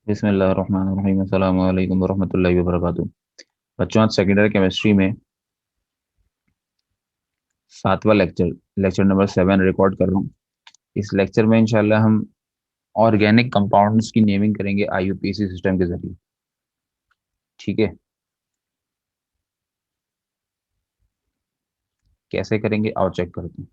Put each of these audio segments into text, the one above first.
बिस्मिल्लाहिर्रहमानिर्रहीम अस्सलामु अलैकुम वरहमतुल्लाहि वबरकातुहू। बच्चों, आज सेकेंडरी केमिस्ट्री में सातवां लेक्चर लेक्चर नंबर 7 रिकॉर्ड कर रहा हूँ। इस लेक्चर में इंशाल्लाह हम ऑर्गेनिक कंपाउंड्स की नेमिंग करेंगे आईयूपीएसी सिस्टम के जरिए। ठीक है, कैसे करेंगे आओ चेक करते हैं।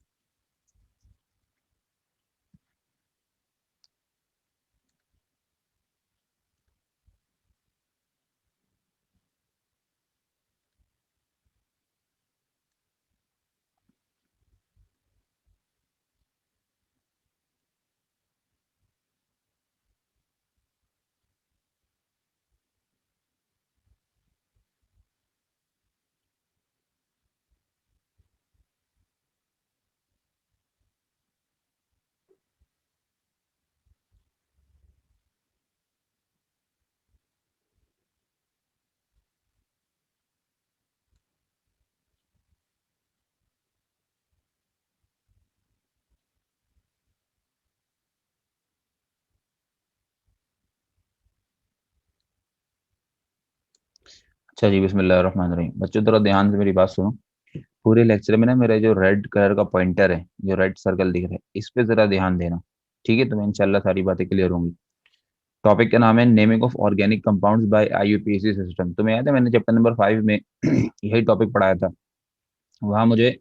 अच्छा जी, बिस्मिल्लाहिर्रहमानिर्रहीम। बच्चों थोड़ा ध्यान से मेरी बात सुनो। पूरे लेक्चर में ना मेरा जो रेड कलर का पॉइंटर है, जो रेड सर्कल दिख रहा है, इस पे जरा ध्यान देना। ठीक है, तो मैं इंशाल्लाह सारी बातें क्लियर होंगी। टॉपिक का नाम है naming of organic compounds by IUPAC system. तुम्हें याद है मैंने चैप्टर नंबर 5 में यही टॉपिक पढ़ाया था। वहां मुझे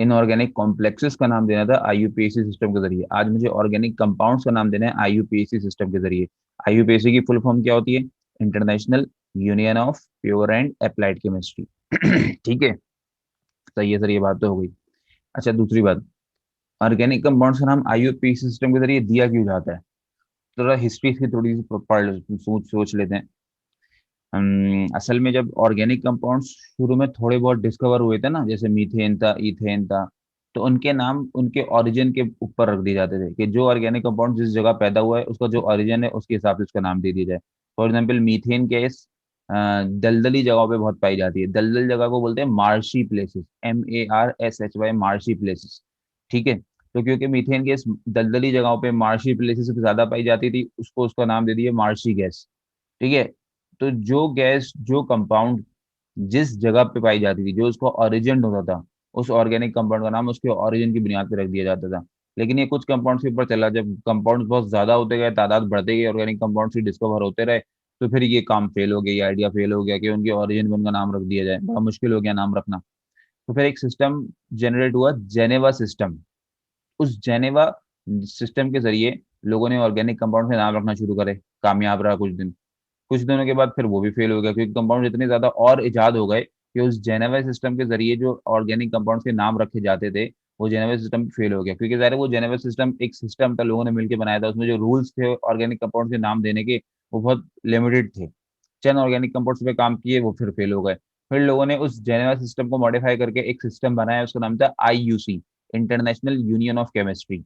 इनऑर्गेनिक कॉम्प्लेक्सेस का नाम देना था आईयूपीएसी सिस्टम के जरिए। आज मुझे ऑर्गेनिक कंपाउंड्स का नाम देना है आईयूपीएसी सिस्टम के जरिए। आईयूपीएसी की फुल फॉर्म क्या होती है? International union of pure and applied chemistry. ठीक है, सही है सर, ये बात तो हो गई। अच्छा, दूसरी बात, ऑर्गेनिक कंपाउंड्स का नाम आईयूपीएसी सिस्टम के जरिए दिया क्यों जाता है? थोड़ा हिस्ट्री की थोड़ी सी सोच सोच लेते हैं। असल में जब ऑर्गेनिक कंपाउंड्स शुरू में थोड़े बहुत डिस्कवर हुए थे ना, जैसे मीथेन था, इथेन था, तो उनके नाम उनके ओरिजिन के ऊपर रख दिए जाते थे कि जो ऑर्गेनिक कंपाउंड जिस जगह पैदा हुआ है उसका जो ओरिजिन है उसके हिसाब से उसका नाम दे दिया जाए। फॉर एग्जाम्पल मीथेन गैस दलदली जगहों पे बहुत पाई जाती है। दलदल जगह को बोलते हैं marshy places, MARSHY, marshy places. ठीक है, तो क्योंकि मीथेन गैस दलदली जगहों पे मार्शी प्लेसेस पे ज्यादा पाई जाती थी, उसको उसका नाम दे दिया मार्शी गैस। ठीक है, तो जो गैस जो कंपाउंड जिस जगह पे पाई जाती थी, जो उसका ओरिजिन होता था, उस ऑर्गेनिक कंपाउंड का नाम उसके ओरिजिन की बुनियाद पर रख दिया जाता था। लेकिन ये कुछ कंपाउंड्स के ऊपर चला, जब कंपाउंड्स बहुत ज्यादा होते गए, तादाद बढ़ते गई, ऑर्गेनिक कंपाउंड्स भी डिस्कवर होते रहे, तो फिर ये काम फेल हो गया, ये आइडिया फेल हो गया कि उनके ओरिजिन में उनका नाम रख दिया जाए। बड़ा मुश्किल हो गया नाम रखना। तो फिर एक सिस्टम जनरेट हुआ, जेनेवा सिस्टम। उस जेनेवा सिस्टम के जरिए लोगों ने ऑर्गेनिक कंपाउंड से नाम रखना शुरू करे। कामयाब रहा कुछ दिन। कुछ दिनों के बाद फिर वो भी फेल हो गया, क्योंकि कंपाउंड इतने ज्यादा और इजाद हो गए कि उस जेनेवा सिस्टम के जरिए जो ऑर्गेनिक कंपाउंड के नाम रखे जाते थे, वो जेनेवा सिस्टम फेल हो गया। क्योंकि ज़ाहिर है वो जेनेवा सिस्टम एक सिस्टम था, लोगों ने मिलकर बनाया था। उसमें जो रूल्स थे ऑर्गेनिक कंपाउंड के नाम देने के, वो बहुत लिमिटेड थे। चंद ऑर्गेनिक कंपाउंड्स पे काम किए, वो फिर फेल हो गए। फिर लोगों ने उस जेनेवा सिस्टम को मॉडिफाई करके एक सिस्टम बनाया, उसका नाम था IUC, international union of chemistry.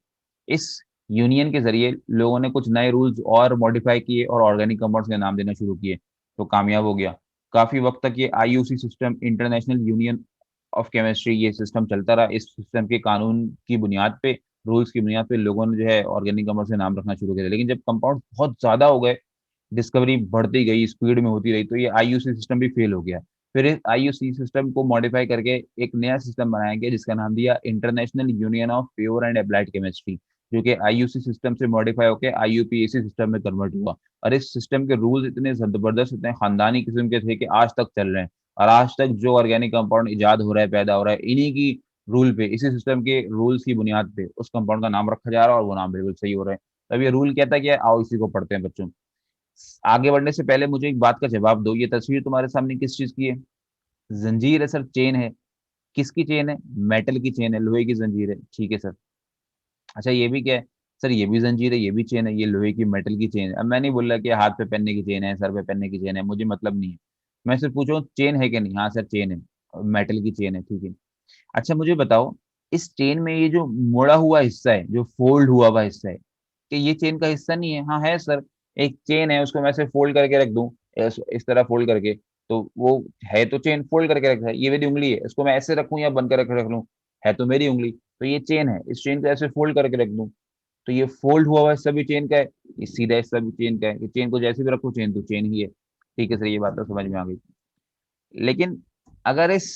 इस यूनियन के जरिए लोगों ने कुछ नए रूल्स और मॉडिफाई किए और ऑर्गेनिक कंपाउंड्स के नाम देना शुरू किए, तो कामयाब हो गया। काफी वक्त तक ये IUC system, international union of chemistry, ये सिस्टम चलता रहा। इस सिस्टम के कानून की बुनियाद पे, रूल्स की बुनियाद पे लोगों ने जो है ऑर्गेनिक कंपाउंड से नाम रखना शुरू किया। लेकिन जब कंपाउंड बहुत ज्यादा हो गए, डिस्कवरी बढ़ती गई, स्पीड में होती रही, तो ये IUC सिस्टम भी फेल हो गया। फिर इस IUC सिस्टम को मॉडिफाई करके एक नया सिस्टम बनाया गया, जिसका नाम दिया international union of pure and applied chemistry, जो कि IUC सिस्टम से मॉडिफाई होकर IUPAC सिस्टम में कन्वर्ट हुआ। और इस सिस्टम के रूल्स इतने जबरदस्त, इतने खानदानी किस्म के थे कि आज तक चल रहे हैं। और आज तक जो ऑर्गेनिक कंपाउंड इजाद हो रहा है, पैदा हो रहा है, इन्हीं की रूल पे, इसी सिस्टम के रूल्स की बुनियाद पे उस कंपाउंड का नाम रखा जा रहा है, और वो नाम बिल्कुल सही हो रहा है। तब ये रूल कहता है कि आओ इसी को पढ़ते हैं बच्चों। आगे बढ़ने से पहले मुझे एक बात का जवाब दो, ये तस्वीर तुम्हारे सामने किस चीज की है? जंजीर है सर, चेन है। किसकी चेन है? मेटल की चेन है, लोहे की जंजीर है। ठीक है सर। अच्छा, ये भी क्या है? सर ये भी जंजीर है, ये भी चेन है, ये लोहे की मेटल की चेन है। अब मैं नहीं बोल रहा कि हाथ पे पहनने की चेन है, सर पे पहनने की चेन है, मुझे मतलब नहीं है। मैं सिर्फ पूछ रहा हूँ चेन है कि नहीं। हाँ सर चेन है, मेटल की चेन है। ठीक है। अच्छा मुझे बताओ, इस चेन में ये जो मुड़ा हुआ हिस्सा है, जो फोल्ड हुआ हुआ हिस्सा है, कि ये चेन का हिस्सा नहीं है? हाँ है सर। एक चेन है, उसको मैं ऐसे फोल्ड करके रख दूं, इस तरह फोल्ड करके, तो वो है तो चेन, फोल्ड करके रखा है। ये मेरी उंगली है, इसको मैं ऐसे रखूं या बंद कर रख रख लूं, है तो मेरी उंगली, तो ये चेन है। इस चेन को ऐसे फोल्ड करके रख दूं, तो ये फोल्ड हुआ हुआ हिस्सा भी चेन का है, ये सीधा हिस्सा भी चेन का है। कि चेन को जैसे भी रखो चेन तो चेन ही है। ठीक है सर, ये बात तो समझ में आ गई। लेकिन अगर इस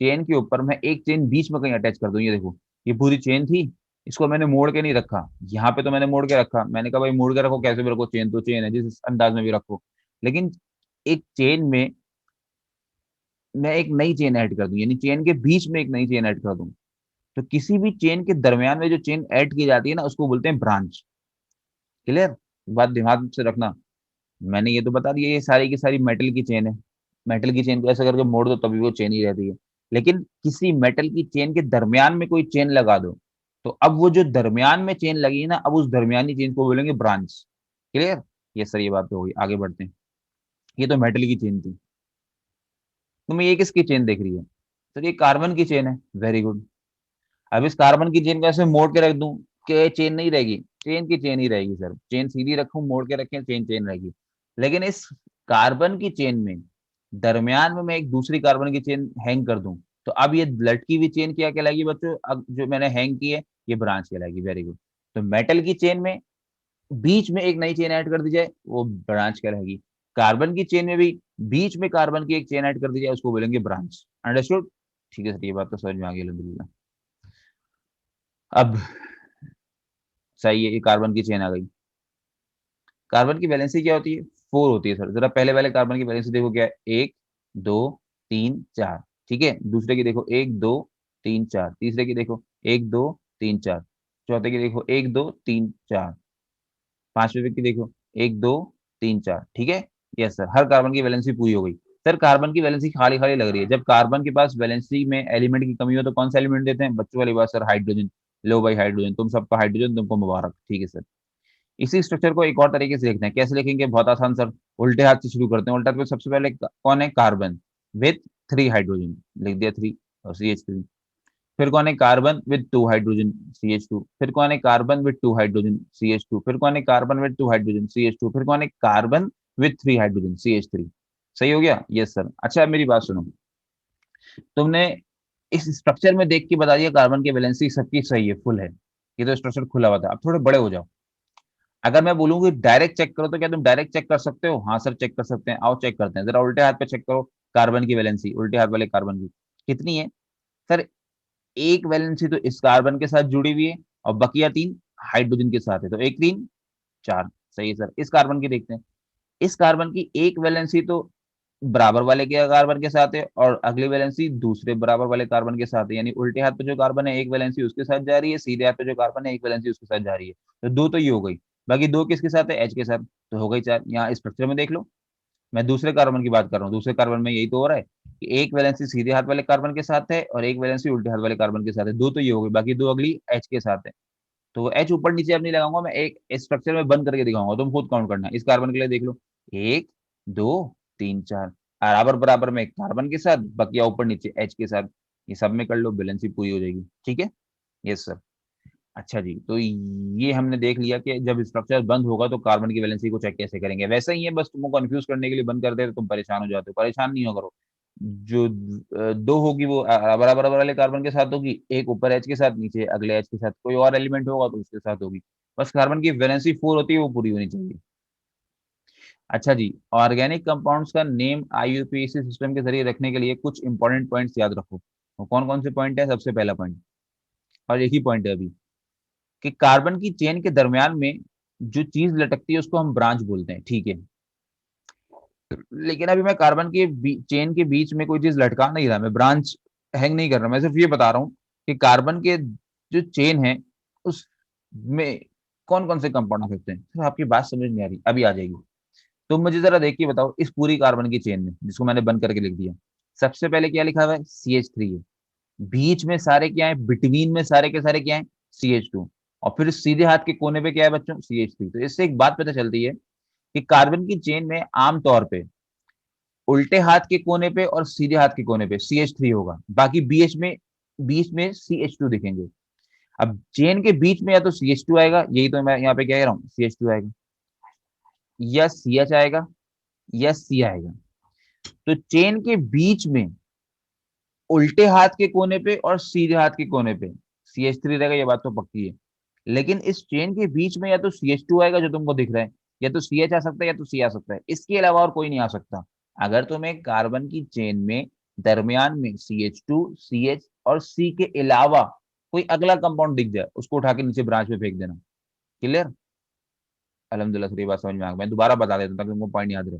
चेन के ऊपर मैं एक चेन बीच में कहीं अटैच कर दूं, ये देखो, ये पूरी चेन थी, इसको मैंने मोड़ के नहीं रखा, यहाँ पे तो मैंने मोड़ के रखा, मैंने कहा भाई मोड़ के रखो, कैसे भी रखो, चेन तो चेन है, जिस अंदाज में भी रखो। लेकिन एक चेन में मैं एक नई चेन ऐड कर दूं, यानी चेन के बीच में एक नई चेन ऐड कर दूं, तो किसी भी चेन के दरमियान में जो चेन ऐड की जाती है ना, उसको बोलते हैं ब्रांच। क्लियर? बात दिमाग से रखना। मैंने ये तो बता दिया ये सारी की सारी मेटल की चेन है, मेटल की चेन को ऐसा करके मोड़ दो तभी वो चेन ही रहती है। लेकिन किसी मेटल की चेन के दरमियान में कोई चेन लगा दो, तो अब वो जो दरमियान में चेन लगी है ना, अब उस दरमियानी चेन को बोलेंगे ब्रांच। क्लियर? ये सर ये बात तो होगी, आगे बढ़ते हैं। ये तो मेटल की चेन थी। तुम्हें ये किसकी चेन देख रही है? तो ये कार्बन की चेन है। Very good. अब इस कार्बन की चेन को ऐसे मोड़ के रख दूं कि चेन नहीं रहेगी, चेन की चेन ही रहेगी सर। चेन सीधी रखूं, मोड़ के रखें, चेन चेन रहेगी। लेकिन इस कार्बन की चेन में दरमियान में मैं एक दूसरी कार्बन की चेन हैंग कर दूं, तो अब ये लटकी हुई चेन क्या कहलाएगी बच्चों? अब जो मैंने हैंग की है, ये ब्रांच कहलाएगी। Very good. तो मेटल की चेन में बीच में एक नई चेन ऐड कर दी जाए, वो ब्रांच कहलाएगी। कार्बन की चेन में भी बीच में कार्बन की एक चेन ऐड कर दी जाए, उसको बोलेंगे ब्रांच। अंडरस्टूड? ठीक है सर, ये बात तो समझ में आ गई अलहमदुलिल्लाह। अब सही है, ये कार्बन की चेन आ गई। कार्बन की वैलेंसी क्या होती है? 4 होती है सर। जरा पहले वाले कार्बन की वैलेंसी देखो क्या है, 1 2 3 4। ठीक है, दूसरे की देखो 1 2 3 4, तीसरे की देखो 1 2 3 4, चौथे की देखो 1 2 3 4, पांचवे की देखो 1 2 3 4। ठीक है। यस सर, हर कार्बन की वैलेंसी पूरी हो गई। सर कार्बन की वैलेंसी खाली खाली लग रही है। जब कार्बन के पास वैलेंसी में एलिमेंट की कमी हो तो कौन सा एलिमेंट देते हैं? बच्चों वाली बात सर, हाइड्रोजन। लो भाई हाइड्रोजन, तुम सबका हाइड्रोजन, तुमको मुबारक। ठीक है सर। इसी स्ट्रक्चर को एक और तरीके से लिखते हैं। कैसे लिखेंगे? बहुत आसान सर। उल्टे हाथ से शुरू करते हैं। उल्टे हाथ में सबसे पहले कौन है? कार्बन विथ 3 हाइड्रोजन, लिख दिया 3 और CH3। फिर कौन है? Carbon with 2 hydrogen, CH2। फिर कौन है? Carbon with 2 hydrogen, CH2। फिर कौन है? Carbon with 2 hydrogen, CH2। फिर कौन है? Carbon with 3 hydrogen, CH3। सही हो गया? Yes sir. अच्छा अब मेरी बात सुनो। तुमने इस स्ट्रक्चर में देख के बता दिया कार्बन की वैलेंसी सबकी सही है, फुल है। ये तो स्ट्रक्चर खुला हुआ था। अब थोड़े बड़े हो जाओ। अगर मैं बोलूंगी डायरेक्ट चेक करो, तो क्या तुम डायरेक्ट चेक कर सकते हो? हाँ सर चेक कर सकते हैं। आओ चेक करते हैं। जरा उल्टे हाथ पे चेक करो। कार्बन की वैलेंसी उल्टे हाथ वाले कार्बन की कितनी है? सर एक वैलेंसी तो इस कार्बन के साथ जुड़ी हुई है, और बकिया 3 हाइड्रोजन के साथ है, तो एक 3 4। सही है सर। इस कार्बन की देखते हैं। इस कार्बन की एक वैलेंसी तो बराबर वाले के कार्बन के साथ है, और अगली वैलेंसी दूसरे बराबर वाले कार्बन के साथ है। यानी उल्टे हाथ पे जो कार्बन है एक वैलेंसी उसके साथ जा रही है, सीधे हाथ पे जो कार्बन है एक वैलेंसी उसके साथ जा रही है। तो दो तो ये हो गई। बाकी दो किसके साथ है? H के साथ। तो हो गई 4। यहाँ स्ट्रक्चर में देख लो। मैं दूसरे कार्बन की बात कर रहा हूँ। दूसरे कार्बन में यही तो हो रहा है कि एक वैलेंसी सीधे हाथ वाले कार्बन के साथ है और एक वैलेंसी उल्टे हाथ वाले कार्बन के साथ है। दो तो ये हो गई, बाकी दो अगली H के साथ है। तो H ऊपर नीचे अब नहीं लगाऊंगा, मैं एक स्ट्रक्चर में बंद करके दिखाऊंगा, तुम खुद काउंट करना। इस कार्बन के लिए देख लो, 1 2 3 4, बराबर बराबर में कार्बन के साथ, बकिया ऊपर नीचे H के साथ। ये सब में कर लो, बैलेंस ही पूरी हो जाएगी। ठीक है। Yes sir. अच्छा जी, तो ये हमने देख लिया कि जब स्ट्रक्चर बंद होगा तो कार्बन की वैलेंसी को चेक कैसे करेंगे। वैसा ही है, बस तुमको कंफ्यूज करने के लिए बंद कर दे तो तुम परेशान हो जाते हो। परेशान नहीं हो करो। जो दो होगी वो बराबर बराबर वाले कार्बन के साथ होगी, एक ऊपर H के साथ, नीचे अगले H के साथ कोई और एलिमेंट होगा तो उसके साथ होगी। बस कार्बन की वैलेंसी 4 होती है, वो पूरी होनी चाहिए। अच्छा जी, ऑर्गेनिक कंपाउंड्स का नेम IUPAC सिस्टम के जरिए रखने के लिए कुछ इंपॉर्टेंट पॉइंट्स याद रखो। वो कौन कौन से पॉइंट है? सबसे पहला पॉइंट, और एक ही पॉइंट है अभी, कि कार्बन की चेन के दरमियान में जो चीज लटकती है उसको हम ब्रांच बोलते हैं। ठीक है। लेकिन अभी मैं कार्बन के चेन के बीच में कोई चीज लटका नहीं रहा, मैं ब्रांच हैंग नहीं कर रहा, मैं सिर्फ ये बता रहा हूँ कि कार्बन के जो चेन है उसमें कौन कौन से कंपाउंड आ सकते हैं। सर आपकी बात समझ नहीं आ रही, अभी आ जाएगी। तुम मुझे जरा देख के बताओ, इस पूरी कार्बन की चेन में जिसको मैंने बंद करके लिख दिया, सबसे पहले क्या लिखा हुआ है? CH3 है। बीच में सारे क्या है? बिटवीन में सारे के सारे क्या है? CH2। और फिर सीधे हाथ के कोने पे क्या है बच्चों? CH3। तो इससे एक बात पता चलती है कि कार्बन की चेन में आमतौर पे उल्टे हाथ के कोने पे और सीधे हाथ के कोने पे CH3 होगा, बाकी बीच में CH2 दिखेंगे। अब चेन के बीच में या तो CH2 आएगा, यही तो मैं यहाँ पे कह रहा हूँ, CH2 आएगा, या CH आएगा, या C आएगा। तो चेन के बीच में उल्टे हाथ के कोने पे और सीधे हाथ के कोने पे CH3 रहेगा, ये बात तो पक्की है। लेकिन इस चेन के बीच में या तो CH2 आएगा जो तुमको दिख रहा है, या तो CH आ सकता है, या तो C आ सकता है, इसके अलावा और कोई नहीं आ सकता। अगर तुम्हें कार्बन की चेन में दरमियान में CH2, CH और C के अलावा कोई अगला कंपाउंड दिख जाए, उसको उठा के नीचे ब्रांच में फेंक देना। क्लियर? अल्हम्दुलिल्लाह सर, ये बात समझ में आ गई। मैं दोबारा बता देता हूँ ताकि तुमको पॉइंट याद रहे।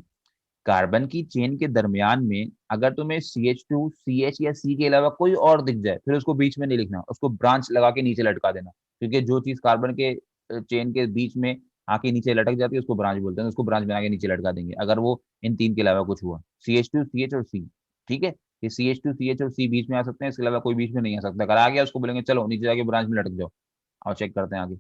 कार्बन की चेन के दरमियान में अगर तुम्हें CH2, CH या C के अलावा कोई और दिख जाए, फिर उसको बीच में नहीं लिखना, उसको ब्रांच लगा के नीचे लटका देना। क्योंकि जो चीज कार्बन के चेन के बीच में आके नीचे लटक जाती है उसको ब्रांच बोलते हैं, उसको ब्रांच बना के नीचे लटका देंगे अगर वो इन तीन के अलावा कुछ हुआ, CH2, CH और C। ठीक है, ये CH2, CH और C बीच में आ सकते हैं, इसके अलावा कोई बीच में नहीं आ सकता। अगर आ गया उसको बोलेंगे चलो नीचे जाके ब्रांच में लटक जाओ। और चेक करते हैं आगे।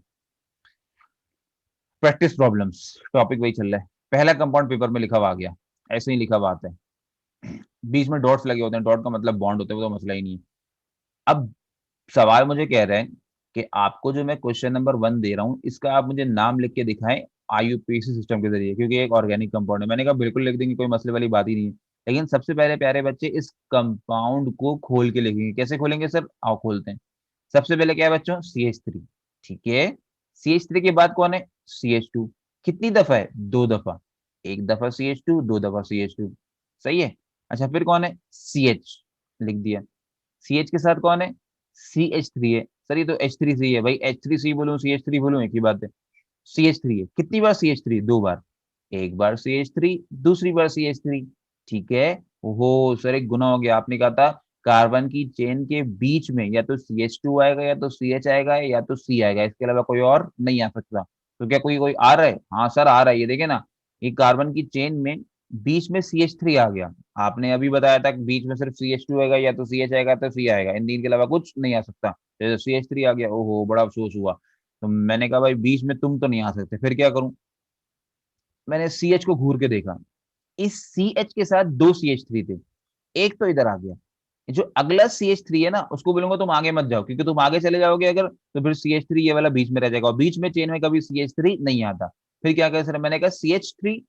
प्रैक्टिस प्रॉब्लम्स, टॉपिक वही चल रहा है। पहला कंपाउंड पेपर में लिखा हुआ आ गया, ऐसे ही लिखा हुआ आता है, बीच में डॉट्स लगे होते हैं, डॉट का मतलब बॉन्ड होता है, वो तो मसला ही नहीं है। अब सवाल मुझे कह रहे हैं कि आपको जो मैं क्वेश्चन नंबर 1 दे रहा हूँ इसका आप मुझे नाम लिख के दिखाएं IUPAC सिस्टम के जरिए, क्योंकि एक ऑर्गेनिक कंपाउंड है। मैंने कहा बिल्कुल लिख देंगे, कोई मसले वाली बात ही नहीं है। लेकिन सबसे पहले प्यारे बच्चे इस कंपाउंड को खोल के लिखेंगे। कैसे खोलेंगे सर? आओ खोलते हैं। सबसे पहले क्या है बच्चों? CH3। ठीक है, CH3 के बाद कौन है? CH2। कितनी दफा है? 2 दफा। एक दफा CH2, 2 दफा CH2। सही है। अच्छा फिर कौन है? CH लिख दिया। CH के साथ कौन है? CH3 है। सर ये तो H3C है भाई, H3C बोलूं CH3 बोलूं एक ही बात है। CH3 है। कितनी बार CH3? 2 बार। एक बार CH3, दूसरी बार CH3। ठीक है। ओहो सर एक गुना हो गया, आपने कहा था कार्बन की चेन के बीच में या तो CH2 आएगा, या तो CH आएगा, या तो C आएगा, इसके अलावा कोई और नहीं आ सकता। तो क्या कोई कोई आ रहा है? हाँ सर आ रहा है, ये देखे ना, ये कार्बन की चेन में बीच में CH3 आ गया। आपने अभी बताया था कि बीच में सिर्फ CH2 आएगा, या तो CH आएगा तो C आएगा, इन तीन के अलावा कुछ नहीं आ सकता। तो CH3 आ गया, ओहो बड़ा अफसोस हुआ। तो मैंने कहा भाई बीच में तुम तो नहीं आ सकते, फिर क्या करूं? मैंने CH को घूर के देखा, इस CH के साथ 2 CH3 थे, एक तो इधर आ गया। जो अगला CH3 है ना, उसको बोलूंगा तुम आगे मत जाओ, क्योंकि तुम आगे चले जाओगे अगर तो फिर CH3 ये वाला बीच में रह जाएगा, और बीच में चेन में कभी CH3 नहीं आता। फिर क्या करें सर? मैंने कहा CH3,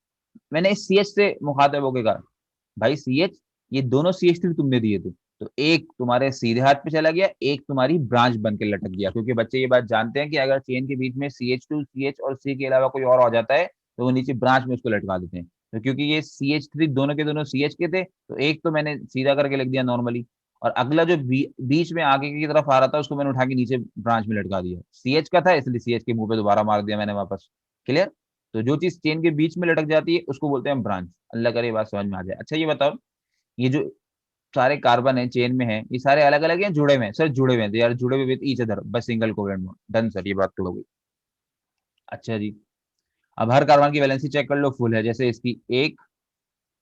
मैंने इस CH से मुखातिब होकर कहा भाई CH, ये दोनों CH3 तुमने दिए थे, तो एक तुम्हारे सीधे हाथ पे चला गया, एक तुम्हारी ब्रांच बन के लटक गया। क्योंकि बच्चे ये बात जानते हैं कि अगर चेन के बीच में CH2, CH और C के अलावा कोई और आ जाता है तो वो नीचे ब्रांच में उसको लटका देते हैं। तो क्योंकि ये CH3 दोनों के दोनों CH के थे, तो एक तो मैंने सीधा करके लिख दिया नॉर्मली, और अगला जो बीच में आगे की तरफ आ रहा था उसको मैंने उठा के नीचे ब्रांच में लटका दिया। CH का था इसलिए CH के मुंह पे दोबारा मार दिया मैंने वापस। क्लियर? तो जो चीज चेन के बीच में लटक जाती है उसको बोलते हैं ब्रांच। अल्लाह करे ये बात समझ में आ जाए। अच्छा ये बताओ, ये जो सारे कार्बन है चेन में है, ये सारे अलग अलग हैं जुड़े हुए हैं? सर जुड़े हुए हैं, यार जुड़े हुए विद ईच अदर, बस single covalent bond. Done sir, ये बात तो हो गई। अच्छा जी, अब हर कार्बन की वैलेंसी चेक कर लो, फुल है। जैसे इसकी 1,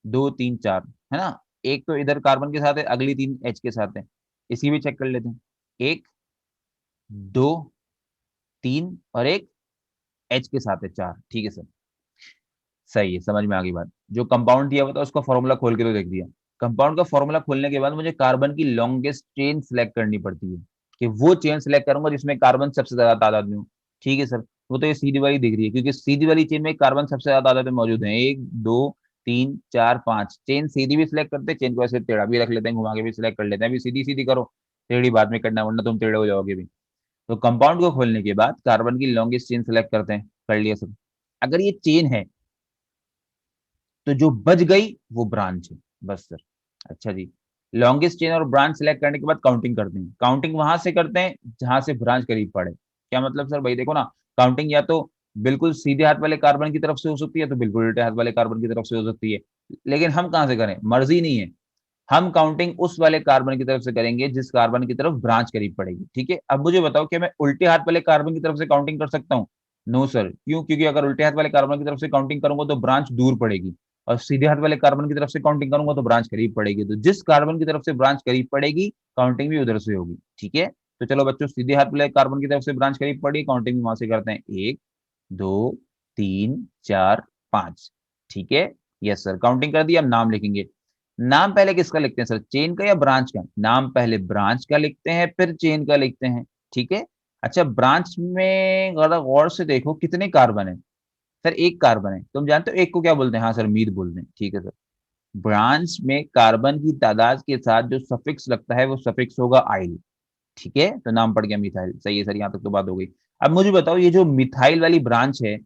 2, 3, 4 है ना, एक तो इधर कार्बन के साथ है, अगली तीन H के साथ है। इसकी भी चेक कर लेते हैं। 1, 2, 3 और एक H के साथ है, 4। ठीक है सर, सही है, समझ में आ गई बात। जो कंपाउंड दिया हुआ था उसका फॉर्मूला खोल के तो देख दिया। कंपाउंड का फॉर्मूला खोलने के बाद मुझे कार्बन की लॉन्गेस्ट चेन सिलेक्ट करनी पड़ती है, कि वो चेन सिलेक्ट करूंगा जिसमें कार्बन सबसे ज्यादा तादाद में हो। ठीक है सर, वो तो ये सीधी वाली दिख रही है, क्योंकि सीधी वाली चेन में कार्बन सबसे ज्यादा तादाद में मौजूद है। 1, 2, 3, 4, 5 चेन सीधी भी सिलेक्ट करते हैं, चेन को ऐसे टेढ़ा भी रख लेते हैं, घुमा के भी सिलेक्ट कर लेते हैं। अभी सीधी सीधी करो, टेढ़ी बाद में करना वरना तुम टेढ़े हो जाओगे भी। तो कंपाउंड को खोलने के बाद कार्बन की लॉन्गेस्ट चेन सेलेक्ट करते हैं, कर लिया सर। अगर ये चेन है तो जो बच गई वो ब्रांच है, बस सर। अच्छा जी, लॉन्गेस्ट चेन और ब्रांच सेलेक्ट करने के बाद काउंटिंग करते हैं। काउंटिंग वहां से करते हैं जहां से ब्रांच करीब पड़े। क्या मतलब सर? भाई देखो ना, काउंटिंग या तो बिल्कुल सीधे हाथ वाले कार्बन की तरफ से हो सकती है, तो बिल्कुल उल्टे हाथ वाले कार्बन की तरफ से हो सकती है। लेकिन हम कहां से करें? मर्जी नहीं है, हम काउंटिंग उस वाले कार्बन की तरफ से करेंगे जिस कार्बन की तरफ ब्रांच करीब पड़ेगी। ठीक है, अब मुझे बताओ कि मैं उल्टे हाथ वाले कार्बन की तरफ से काउंटिंग कर सकता हूँ? No sir. क्यों? क्योंकि अगर उल्टे हाथ वाले कार्बन की तरफ से काउंटिंग करूंगा तो ब्रांच दूर पड़ेगी, और सीधे हाथ वाले कार्बन की तरफ से काउंटिंग करूंगा तो ब्रांच करीब पड़ेगी। तो जिस कार्बन की तरफ से ब्रांच करीब पड़ेगी काउंटिंग भी उधर से होगी। ठीक है, तो चलो बच्चों, सीधे हाथ वाले कार्बन की तरफ से ब्रांच करीब पड़ी, काउंटिंग भी वहां से करते हैं। 1, 2, 3, 4, 5। ठीक है, यस सर, काउंटिंग कर दी। अब नाम लिखेंगे। नाम पहले किसका लिखते हैं सर? चेन का या ब्रांच का? नाम पहले ब्रांच का लिखते हैं, फिर चेन का लिखते हैं। ठीक है। अच्छा, ब्रांच में अगर गौर से देखो कितने कार्बन है? सर एक कार्बन है। तुम जानते हो एक को क्या बोलते हैं? हाँ सर, मीथ बोलते हैं। ठीक है सर, ब्रांच में कार्बन की तादाद के साथ जो सफिक्स लगता है वो सफिक्स होगा आइल। ठीक है, तो नाम पड़ गया मिथाइल। सही है सर, यहाँ तक तो बात हो गई। अब मुझे बताओ ये जो मिथाइल वाली ब्रांच है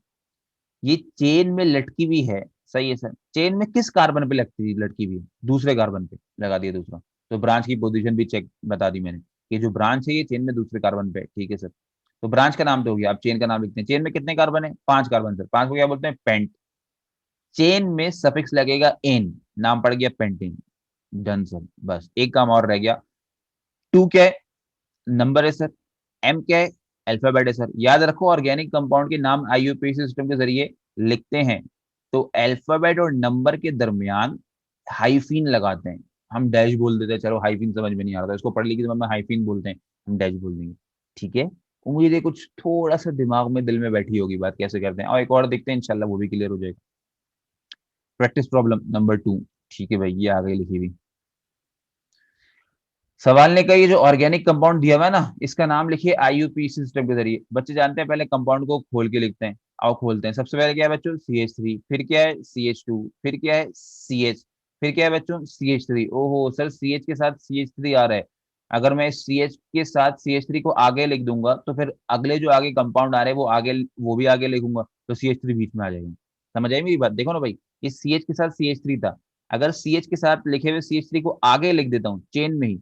ये चेन में लटकी हुई है, सही है सर, चेन में किस कार्बन पे लगती लटकी हुई है? दूसरे कार्बन पे लगा दिया दूसरा, तो ब्रांच की पोजीशन भी चेक बता दी मैंने। ये जो ब्रांच है ये चेन में दूसरे कार्बन पे है, ठीक है सर। तो ब्रांच का नाम तो हो गया, अब चेन का नाम लिखते हैं। चेन में कितने कार्बन है? 5 कार्बन सर। 5 को क्या बोलते हैं? पेंट। चेन में सफिक्स लगेगा एन, नाम पड़ गया पेंटीन। डन सर, बस एक काम और रह गया। टू क्या है? नंबर है सर। एम क्या है? अल्फाबेट है सर। याद रखो ऑर्गेनिक कंपाउंड के नाम आईयूपीएसी सिस्टम के जरिए लिखते हैं तो अल्फाबेट और नंबर के दरमियान हाइफीन लगाते हैं। हम डैश बोल देते हैं, चलो हाइफीन समझ में नहीं आ रहा था, इसको पढ़ लिखी समय में हाइफीन बोलते हैं, हम डैश बोल देंगे। ठीक है, उम्मीद है कुछ थोड़ा सा दिमाग में दिल में बैठी होगी बात कैसे करते हैं, और एक और देखते हैं इंशाल्लाह वो भी क्लियर हो जाएगा। Practice problem number 2। ठीक है भाई, ये आ गई लिखी हुई। सवाल ने कहा ये जो ऑर्गेनिक कंपाउंड दिया हुआ है ना इसका नाम लिखिए आईयूपीएसी सिस्टम के जरिए। बच्चे जानते हैं पहले कंपाउंड को खोल के लिखते हैं। आओ खोलते हैं। सबसे पहले क्या है बच्चों? CH3, फिर क्या है? CH2, फिर क्या है? CH, फिर क्या है बच्चों? CH3। ओहो सर, CH के साथ CH3 आ रहा है। अगर मैं CH के साथ CH3 को आगे लिख दूंगा तो फिर अगले जो आगे कंपाउंड आ रहे हैं वो आगे, वो भी आगे लिखूंगा तो CH3 बीच में आ जाएगा। समझ आई मेरी बात? देखो ना भाई, ये CH के साथ CH3 था, अगर CH के साथ लिखे हुए CH3 को आगे लिख देता हूँ चेन में ही,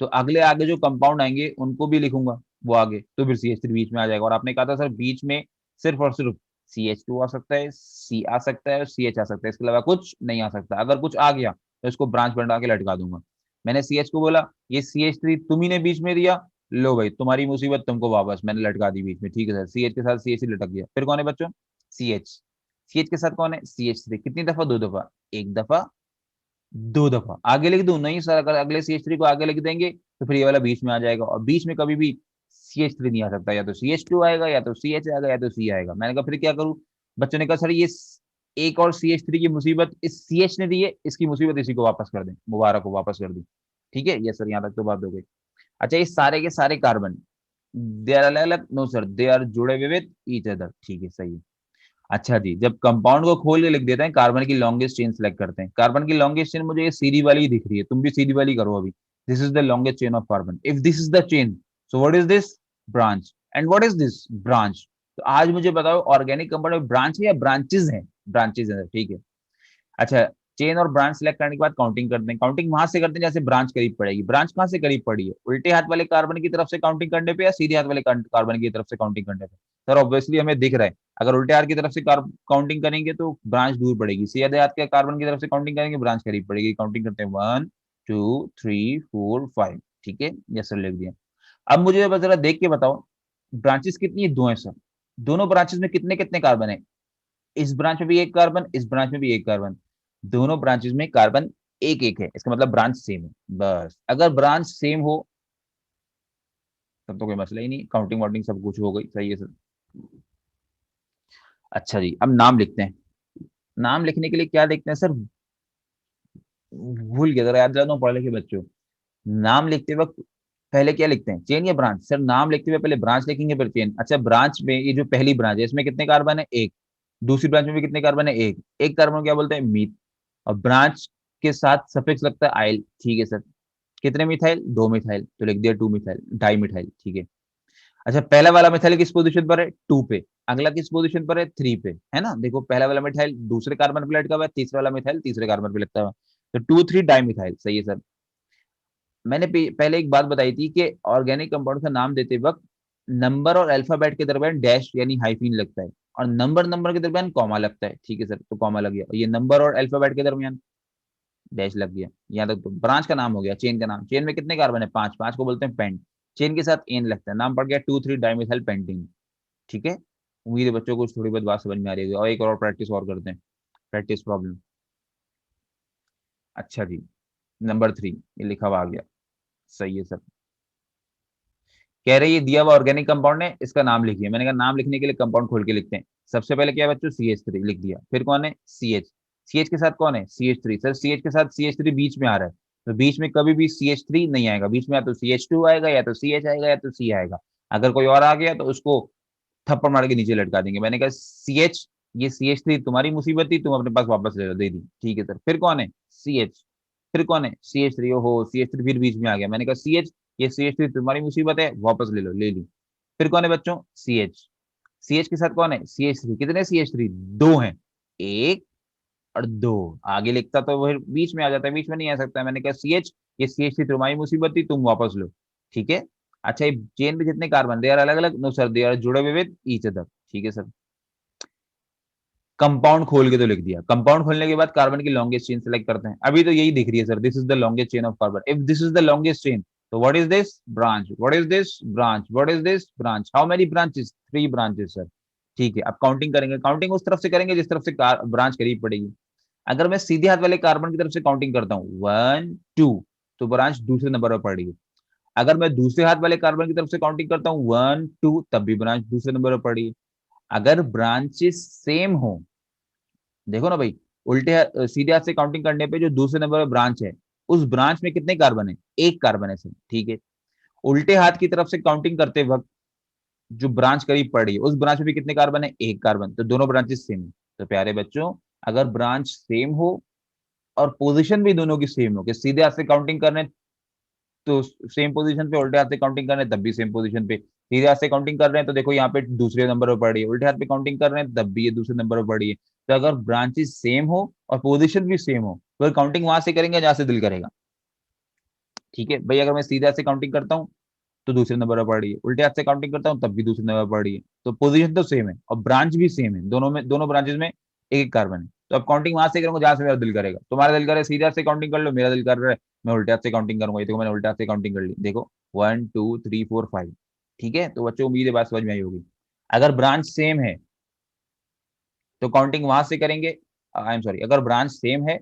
तो अगले आगे जो कंपाउंड आएंगे उनको भी लिखूंगा वो आगे, तो फिर CH3 बीच में आ जाएगा। और आपने कहा था सर बीच में सिर्फ और सिर्फ CH2 आ सकता है, C आ सकता है और CH आ सकता है, इसके अलावा कुछ नहीं आ सकता। अगर कुछ आ गया तो इसको ब्रांच बना के लटका दूंगा। मैंने CH को बोला, ये CH3 तुम्ही ने बीच में दिया, लो भाई तुम्हारी मुसीबत तुमको वापस, मैंने लटका दी बीच में। ठीक है सर, CH के साथ CH लटक गया। फिर कौन है बच्चों? CH। CH के साथ कौन है? CH3। कितनी दफा? 2 दफा। एक दफा, 2 दफा। आगे लिख दूं? नहीं सर, अगर अगले CH3 को आगे लिख देंगे तो फिर ये वाला बीच में आ जाएगा, और बीच में कभी भी CH3 नहीं आ सकता, या तो CH2 आएगा या तो CH आएगा या तो C आएगा। मैंने कहा फिर क्या करूं? बच्चों ने कहा सर ये एक और CH3 की मुसीबत इस CH ने दी है, इसकी मुसीबत इसी को वापस कर दें, मुबारक को वापस कर दी। ठीक है, यस सर, यहाँ तक तो बात हो गई। अच्छा, ये सारे के सारे कार्बन दे आर अलग अलग? नो सर, दे आर जुड़े हुए विद ईच अदर। ठीक है, सही है। अच्छा जी, जब कंपाउंड को खोल के लिख देते हैं कार्बन की लॉन्गेस्ट चेन सेलेक्ट करते हैं। कार्बन की लॉन्गेस्ट चेन मुझे ये सीधी वाली ही दिख रही है, तुम भी सीधी वाली करो अभी। This is the longest chain of carbon. If this is the chain, so what is this? Branch. And what is this? Branch. तो आज मुझे बताओ ऑर्गेनिक कंपाउंड में ब्रांच है या ब्रांचेज है? ब्रांचेज है, ठीक है। अच्छा, चेन और ब्रांच सेलेक्ट करने के बाद काउंटिंग करते हैं। काउंटिंग वहां से करते हैं जैसे ब्रांच करीब पड़ेगी। ब्रांच कहां से करीब पड़ी है? उल्टे हाथ वाले कार्बन की तरफ से काउंटिंग करने पे या सीधे हाथ वाले कार्बन की तरफ से काउंटिंग करने पे? सर ऑब्वियसली हमें दिख रहा है, अगर उल्टे हाथ की तरफ से काउंटिंग करेंगे तो ब्रांच दूर पड़ेगी, सीधे हाथ के कार्बन की तरफ से काउंटिंग करेंगे ब्रांच करीब पड़ेगी। काउंटिंग करते हैं 1 2 3 4 5। ठीक है, यस सर लिख दिया। अब मुझे बस जरा देख के बताओ ब्रांचेस कितनी है? 2 है सर। दोनों ब्रांचेस में कितने कितने कार्बन है? इस ब्रांच में भी एक कार्बन, इस ब्रांच में भी एक कार्बन, दोनों ब्रांचेस में कार्बन एक एक है, इसका मतलब ब्रांच सेम है। बस अगर ब्रांच सेम हो तब तो कोई मसला ही नहीं, काउंटिंग वाउंटिंग सब कुछ हो गई, सही है सर। अच्छा जी, अब नाम लिखते हैं। नाम लिखने के लिए क्या देखते हैं सर? भूल गया, जरा याद दिला दूं पढ़ लिखे बच्चों। नाम लिखते वक्त पहले क्या लिखते हैं, चेन या ब्रांच? सर नाम लिखते हुए पहले ब्रांच लिखेंगे फिर चेन। अच्छा, ब्रांच में ये जो पहली ब्रांच है इसमें कितने कार्बन है? एक। दूसरी ब्रांच में भी कितने कार्बन है? एक। एक कार्बन को क्या बोलते हैं? मीथ। और ब्रांच के साथ सफिक्स लगता है आइल, ठीक है सर। कितने मिथाइल? 2 मिथाइल, तो लिख दिया 2 मिथाइल, डाई मिथाइल, ठीक है। अच्छा, पहला वाला मिथाइल किस पोजीशन पर है? 2 पे। अगला किस पोजीशन पर है? 3 पे, है ना? देखो पहला वाला मिथाइल दूसरे कार्बन पे लटका हुआ है, तीसरा वाला मिथाइल तीसरे कार्बन पे लटका हुआ है, तो 2 3 डाई मिथाइल, सही है सर। मैंने पहले एक बात बताई थी कि ऑर्गेनिक कंपाउंड का नाम देते वक्त नंबर और अल्फाबेट के दरमियान डैश यानी हाइफीन लगता है, और नंबर नंबर के दरमियान कॉमा लगता है, ठीक है सर, तो कॉमा लग गया। और ये नंबर और अल्फाबेट के दरमियान डैश लग गया। यहाँ तक तो ब्रांच का नाम हो गया। चेन का नाम, चेन में कितने कार्बन है? 5। 5 को बोलते हैं पेंट। चेन के साथ एन लगता है, नाम पड़ गया 2 3 डाइमिथाइल पेंटिंग। ठीक है, उम्मीद है बच्चों को थोड़ी बहुत बात समझ में आ रही है। और एक और प्रैक्टिस और करते हैं, प्रैक्टिस प्रॉब्लम। अच्छा जी, नंबर 3 ये लिखा हुआ आ गया, सही है सर। कह रहे ये दिया हुआ ऑर्गेनिक कंपाउंड है, इसका नाम लिखिए। मैंने कहा नाम लिखने के लिए कंपाउंड खोल के लिखते हैं। सबसे पहले क्या है बच्चों? CH3 लिख दिया। फिर कौन है? CH। CH के साथ कौन है? CH3। सर CH के साथ CH3 बीच में आ रहा है, तो बीच में कभी भी CH3 नहीं आएगा, बीच में या तो CH2 आएगा या तो CH आएगा या तो C आएगा। अगर कोई और आ गया तो उसको थप्पड़ मार के नीचे लटका देंगे। मैंने कहा CH, ये CH3 तुम्हारी मुसीबत थी, तुम अपने पास वापस ले लो, दे दी, ठीक है सर। फिर कौन है? CH। फिर कौन है? CH3। ओहो, CH3 फिर बीच में आ गया। मैंने कहा CH, ये CH3 तुम्हारी मुसीबत है, वापस ले लो, ले ली। फिर कौन है बच्चों, CH। CH के साथ कौन है, CH3। कितने CH3, दो हैं, एक और दो। आगे लिखता तो वह बीच में आ जाता है, बीच में नहीं आ सकता। मैंने कहा CH, ये CH थी, तुम्हारी मुसीबत थी, तुम वापस लो। ठीक है। अच्छा, ये चेन में जितने कार्बन, दे आर अलग अलग, नो सर, दे आर जुड़े हुए विद ईच अदर। ठीक है सर। कंपाउंड खोल के तो लिख दिया। कंपाउंड खोलने के बाद कार्बन की लॉन्गेस्ट चेन सेलेक्ट करते हैं। अभी तो यही दिख रही है सर, this is the longest chain of carbon. If this is the longest chain, तो what is this, branch. What is this, branch. What is this, branch. How many branches, 3 branches sir. ठीक है, अब काउंटिंग करेंगे। Counting उस तरफ से करेंगे जिस तरफ से ब्रांच करीब पड़ेगी। अगर मैं सीधे हाथ वाले कार्बन की तरफ से काउंटिंग करता हूँ 1 2, तो ब्रांच दूसरे नंबर पर पड़ेगी। अगर मैं दूसरे हाथ वाले कार्बन की तरफ से काउंटिंग करता हूँ 1 2, तब भी ब्रांच दूसरे नंबर पर पड़ेगी। अगर ब्रांचेस सेम हो, देखो ना भाई, सीधे हाथ से काउंटिंग करने पे जो दूसरे नंबर पर ब्रांच है, उस ब्रांच में कितने कार्बन है, एक कार्बन है सर। ठीक है। उल्टे हाथ की तरफ से काउंटिंग करते वक्त जो ब्रांच करीब पड़ रही है, उस ब्रांच में भी कितने कार्बन है, एक कार्बन। तो दोनों ब्रांचेस सेम है। तो प्यारे बच्चों, अगर ब्रांच सेम हो और पोजीशन भी दोनों की सेम हो, कि सीधे हाथ से काउंटिंग करने तो सेम पोजीशन पे, उल्टे हाथ से काउंटिंग कर रहे हैं तब भी सेम पोजीशन पे। सीधे हाथ से काउंटिंग कर रहे हैं तो देखो यहाँ पे दूसरे नंबर पर पड़ी है, उल्टे हाथ पे काउंटिंग कर रहे हैं तब भी ये दूसरे नंबर पर पड़ी है। तो अगर ब्रांचेस सेम हो और पोजीशन भी सेम हो, तो काउंटिंग वहां से करेंगे जहां से दिल करेगा। ठीक है भाई, अगर मैं सीधे हाथ से काउंटिंग करता हूँ तो दूसरे नंबर पर पड़ी है, उल्टे हाथ से काउंटिंग करता हूँ तब भी दूसरे नंबर पर पड़ी है। तो पोजीशन तो सेम है और ब्रांच भी सेम है, दोनों में, दोनों ब्रांचेस में एक एक कार्बन है। तो अब काउंटिंग वहां से करूंगा जहां से मेरा दिल करेगा। तुम्हारा दिल करे सीधे हाथ से काउंटिंग कर लो, मेरा दिल कर रहा है मैं उल्टे हाथ से काउंटिंग करूंगा। ये देखो मैंने उल्टे हाथ से काउंटिंग कर ली, देखो 1 2 3 4 5। ठीक है, तो बच्चों उम्मीद है बात समझ में आई होगी। अगर ब्रांच सेम है तो काउंटिंग वहां से करेंगे। आई एम सॉरी, अगर ब्रांच सेम है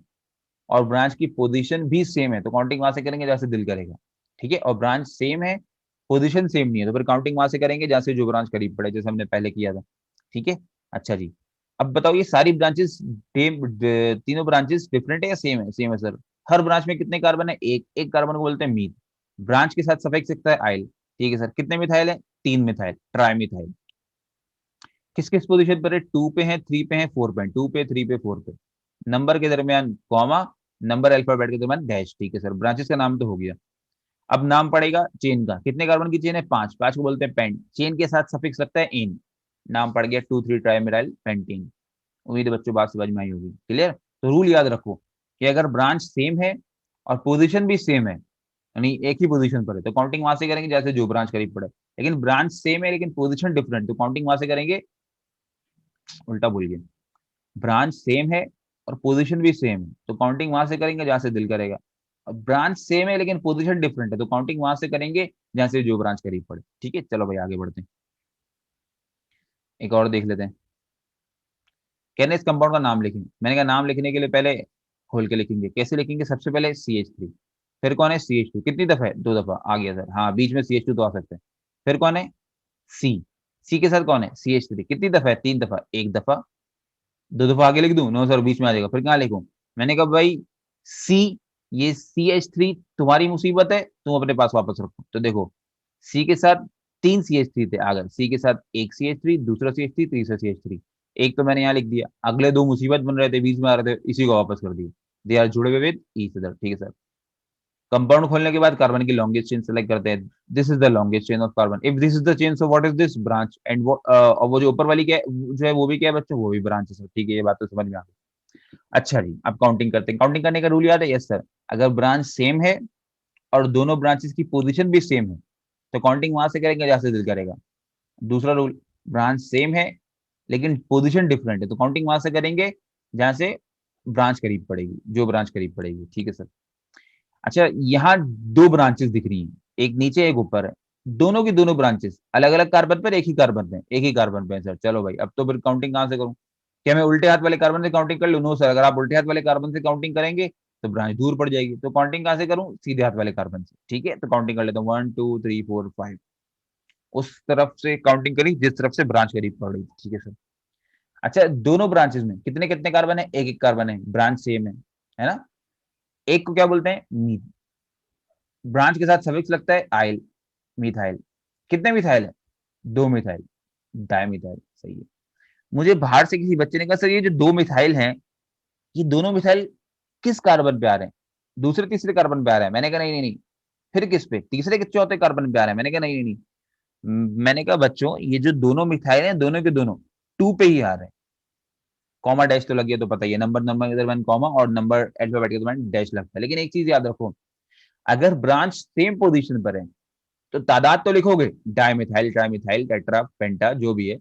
और ब्रांच की पोजीशन भी सेम है, तो काउंटिंग वहां से करेंगे जहां से दिल करेगा। ठीक है, और ब्रांच सेम है, पोजीशन सेम नहीं है, तो फिर काउंटिंग वहां से करेंगे जहां से जो ब्रांच करीब पड़े, जैसे हमने पहले किया था। ठीक है। अच्छा जी, अब बताओ ये सारी ब्रांचेस, तीनों ब्रांचेस डिफरेंट है या सेम है, सेम है सर। हर ब्रांच में कितने कार्बन है, एक एक कार्बन को बोलते हैं मीथ। ब्रांच के साथ सफिक्स लिखता है आइल। ठीक है सर, कितने मिथाइल है, 3 मिथाइल, ट्राई मिथाइल। किस किस पोजीशन पर है, 2 पे है, 3 पे है, 4 पे है। 2 पे, 3 पे, 4 पे। नंबर के दरमियान कॉमा, नंबर अल्फाबेट के दरमियान डैश। ठीक है सर, ब्रांचेस का नाम तो हो गया। अब नाम पड़ेगा चेन का। कितने कार्बन की चेन है, 5। 5 को बोलते हैं पेंट। चेन के साथ सफिक्स लगता है इन। नाम पड़ गया 2 3 ट्राइमिराइल पेंटीन। उम्मीद है बच्चों बात समझ में आई होगी। क्लियर। तो रूल याद रखो कि अगर ब्रांच सेम है और पोजीशन भी सेम है, यानी एक ही पोजीशन पर है, तो काउंटिंग वहां से करेंगे जैसे जो ब्रांच करीब पड़े। लेकिन ब्रांच सेम है लेकिन पोजीशन डिफरेंट, तो काउंटिंग वहां से करेंगे, उल्टा बोल गए। ब्रांच सेम है और पोजीशन भी सेम है, तो काउंटिंग वहां से करेंगे जहां से दिल करेगा। अब ब्रांच सेम है लेकिन पोजीशन डिफरेंट है, तो काउंटिंग वहां से करेंगे जहां से जो ब्रांच करीब पड़े। ठीक है, चलो भाई आगे बढ़ते हैं। एक और देख लेते हैं। कहने इस कंपाउंड का नाम लिखें। मैंने कहा नाम लिखने के लिए पहले खोल के लिखेंगे। कैसे लिखेंगे, सबसे पहले CH3। फिर कौन है, CH2। कितनी दफा है, 2 दफा। आ गया सर, हाँ बीच में CH2 तो आ सकते हैं। फिर कौन है, C। C के साथ कौन है, CH3। कितनी दफा है, 3 दफा। एक दफा, 2 दफा आगे लिख दूं, नो सर बीच में आ जाएगा, फिर कहाँ लिखूं। मैंने कहा भाई सी, ये CH3 तुम्हारी मुसीबत है, तुम अपने पास वापस रखो। तो देखो, सी के साथ 3 CH3 थे, अगर सी के साथ एक CH3, दूसरा CH3, तीसरा CH3। एक तो मैंने यहाँ लिख दिया, अगले 2 मुसीबत बन रहे थे, बीच में आ रहे थे, इसी को वापस कर दिया। दे आर जुड़े हुए विद ईच अदर। ठीक है सर। कंपाउंड खोलने के बाद कार्बन की लॉन्गेस्ट चेन सेलेक्ट करते हैं। This is the longest chain of carbon. If this is the chain, so what is this, branch. And वो और वो जो ऊपर वाली क्या है, जो है वो भी क्या है बच्चों, वो भी ब्रांच है सर। ठीक है, ये बात तो समझ में आ गई। अच्छा जी, अब काउंटिंग करते हैं। काउंटिंग करने का रूल याद है, यस सर। अगर ब्रांच सेम है और दोनों ब्रांचेस की पोजीशन भी सेम है, तो काउंटिंग वहां से करेंगे जहां से दिल करेगा। दूसरा रूल, ब्रांच सेम है लेकिन पोजीशन डिफरेंट है, तो काउंटिंग वहां से करेंगे जहां से ब्रांच करीब पड़ेगी, जो ब्रांच करीब पड़ेगी। ठीक है सर। अच्छा, यहाँ 2 ब्रांचेस दिख रही हैं, एक नीचे एक ऊपर है। दोनों की दोनों ब्रांचेस अलग अलग कार्बन पर, एक ही कार्बन पे, एक ही कार्बन पे है सर। चलो भाई, अब तो फिर काउंटिंग कहां से करूं। क्या मैं उल्टे हाथ वाले कार्बन से काउंटिंग कर लूं, नो सर। अगर आप उल्टे हाथ वाले कार्बन से काउंटिंग करेंगे तो ब्रांच दूर पड़ जाएगी। तो काउंटिंग कहां से करूं, सीधे हाथ वाले कार्बन से। ठीक है, तो काउंटिंग कर लेता हूँ 1 2 3 4 5। उस तरफ से काउंटिंग करी जिस तरफ से ब्रांच करीब पड़ रही थी। ठीक है सर। अच्छा, दोनों ब्रांचेस में कितने कितने कार्बन है, एक एक कार्बन है, ब्रांच सेम है ना। एक को क्या बोलते हैं, मीथ। ब्रांच के साथ सफिक्स लगता है आइल, मिथाइल। कितने मिथाइल है, 2 मिथाइल, डायमिथाइल। सही है। मुझे बाहर से किसी बच्चे ने कहा सर ये जो 2 मिथाइल हैं, ये दोनों मिथाइल किस कार्बन पे आ रहे हैं, दूसरे तीसरे कार्बन पे आ रहे हैं। मैंने कहा नहीं नहीं नहीं। फिर किस पे, तीसरे के चौथे कार्बन पे आ रहे हैं। मैंने कहा नहीं नहीं नहीं, मैंने कहा बच्चों ये जो दोनों मिथाइल हैं दोनों के दोनों टू पे ही आ रहे हैं। कॉमा डैश तो लग गया तो पता ही है, नंबर नंबर के दरम्यान कॉमा और नंबर अल्फाबेट के दरम्यान डैश लगता है। लेकिन एक चीज याद रखो, अगर ब्रांच सेम पोजीशन पर है तो तादाद तो लिखोगे डाइमिथाइल ट्राइमिथाइल टेट्रा पेंटा जो भी है,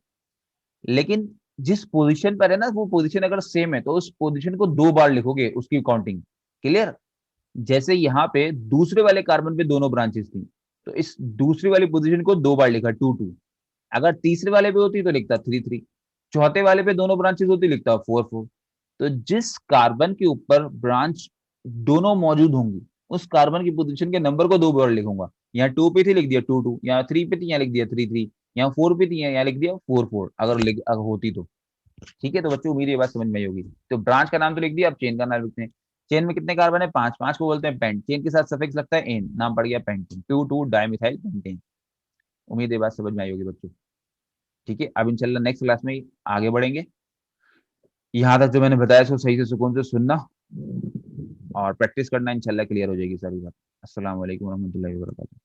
लेकिन जिस पोजीशन पर है ना वो पोजीशन अगर सेम है तो उस पोजीशन को दो बार लिखोगे उसकी काउंटिंग। क्लियर? जैसे यहाँ पे दूसरे वाले कार्बन पे दोनों ब्रांचेस थी तो इस दूसरी वाली पोजीशन को दो बार लिखा टू टू। अगर तीसरे वाले पे होती तो लिखता थ्री थ्री। चौथे वाले पे दोनों ब्रांचेस होती लिखता फोर फोर। तो जिस कार्बन के ऊपर ब्रांच दोनों मौजूद होंगी उस कार्बन की पोजीशन के नंबर को दो बार लिखूंगा। यहाँ टू पे थी लिख दिया टू टू, यहाँ थ्री पे थी यहाँ लिख दिया थ्री थ्री, यहाँ फोर पे थी यहाँ लिख दिया फोर फोर, अगर होती तो। ठीक है, तो बच्चों उम्मीद है ये बात समझ में आई होगी। तो ब्रांच का नाम तो लिख दिया, अब चेन का नाम लिखते हैं। चेन में कितने कार्बन है? पांच। पांच को बोलते हैं पेंट, चेन के साथ सफिक्स लगता है एन, नाम पड़ गया pentane, two two dimethyl pentane. उम्मीद है ये बात समझ में आई होगी बच्चों। ठीक है, अब इंशाल्लाह नेक्स्ट क्लास में आगे बढ़ेंगे। यहाँ तक जो मैंने बताया सो सही से सुकून से सुनना और प्रैक्टिस करना, इंशाल्लाह क्लियर हो जाएगी सारी बात। अस्सलाम वालेकुम रहमतुल्लाहि व बरकातहू।